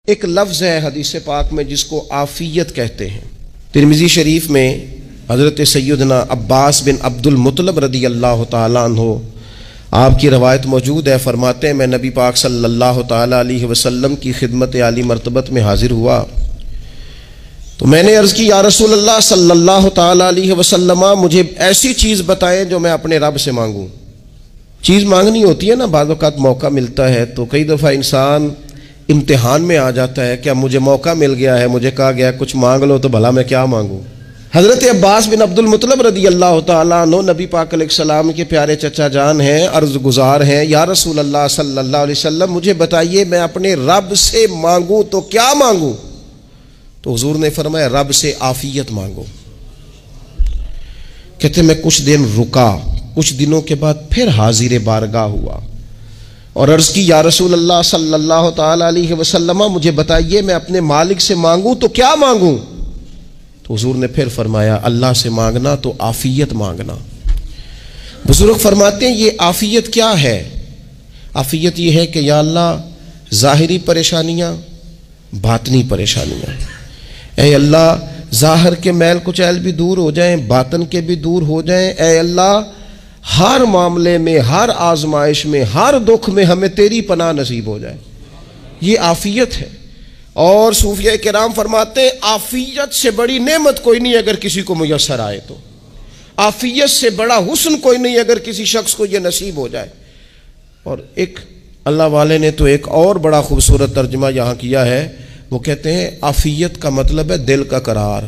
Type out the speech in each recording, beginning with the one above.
ایک لفظ ہے حدیث پاک میں جس کو عافیت کہتے ہیں۔ ترمذی شریف میں حضرت سیدنا عباس بن عبد المطلب رضی اللہ تعالیٰ عنہ آپ کی روایت موجود ہے، فرماتے ہیں میں نبی پاک صلی اللہ تعالیٰ علیہ وسلم کی خدمت عالی مرتبت میں حاضر ہوا تو میں نے عرض کی یا رسول اللہ صلی اللہ تعالیٰ علیہ وسلم مجھے ایسی چیز بتائیں جو میں اپنے رب سے مانگوں۔ چیز مانگنی ہوتی ہے نا، بعض اوقات موقع ملتا ہے تو کئی دفعہ انسان امتحان میں آ جاتا ہے، کیا مجھے موقع مل گیا ہے، مجھے کہا گیا کچھ مانگ لو تو بھلا میں کیا مانگوں۔ حضرت عباس بن عبد المطلب رضی اللہ تعالیٰ عنہ نبی پاک علیہ السلام کے پیارے چچا جان ہیں، عرض گزار ہیں یا رسول اللہ صلی اللہ علیہ وسلم مجھے بتائیے میں اپنے رب سے مانگوں تو کیا مانگوں؟ تو حضور نے فرمایا رب سے عافیت مانگو۔ کہتے میں کچھ دن رکا، کچھ دنوں کے بعد پھر حاضر بارگاہ ہوا اور عرض کی یا رسول اللہ صلی اللہ تعالیٰ علیہ وسلم مجھے بتائیے میں اپنے مالک سے مانگوں تو کیا مانگوں؟ تو حضور نے پھر فرمایا اللہ سے مانگنا تو عافیت مانگنا۔ بزرگ فرماتے ہیں یہ عافیت کیا ہے؟ عافیت یہ ہے کہ یا اللہ ظاہری پریشانیاں، باطنی پریشانیاں، اے اللہ ظاہر کے میل کچیل بھی دور ہو جائیں، باطن کے بھی دور ہو جائیں، اے اللہ ہر معاملے میں، ہر آزمائش میں، ہر دکھ میں ہمیں تیری پناہ نصیب ہو جائے۔ یہ عافیت ہے۔ اور صوفیہ کرام فرماتے ہیں عافیت سے بڑی نعمت کوئی نہیں اگر کسی کو میسر آئے تو، عافیت سے بڑا حسن کوئی نہیں اگر کسی شخص کو یہ نصیب ہو جائے۔ اور ایک اللہ والے نے تو ایک اور بڑا خوبصورت ترجمہ یہاں کیا ہے، وہ کہتے ہیں عافیت کا مطلب ہے دل کا قرار،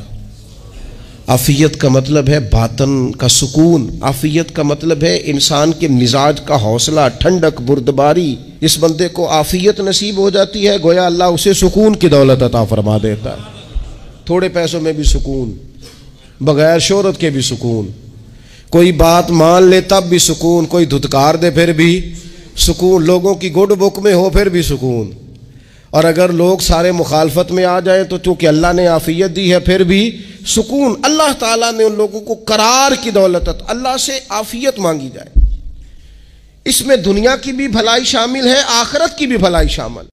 عافیت کا مطلب ہے باطن کا سکون، عافیت کا مطلب ہے انسان کے مزاج کا حوصلہ، ٹھنڈک، بردباری۔ اس بندے کو عافیت نصیب ہو جاتی ہے گویا اللہ اسے سکون کی دولت عطا فرما دیتا ہے، تھوڑے پیسوں میں بھی سکون، بغیر شہرت کے بھی سکون، کوئی بات مان لے تب بھی سکون، کوئی دھتکار دے پھر بھی سکون، لوگوں کی گڈ بک میں ہو پھر بھی سکون، اور اگر لوگ سارے مخالفت میں آ جائیں تو چونکہ اللہ نے عافیت دی ہے پھر بھی سکون۔ اللہ تعالیٰ نے ان لوگوں کو قرار کی دولت، اللہ سے عافیت مانگی جائے، اس میں دنیا کی بھی بھلائی شامل ہے، آخرت کی بھی بھلائی شامل۔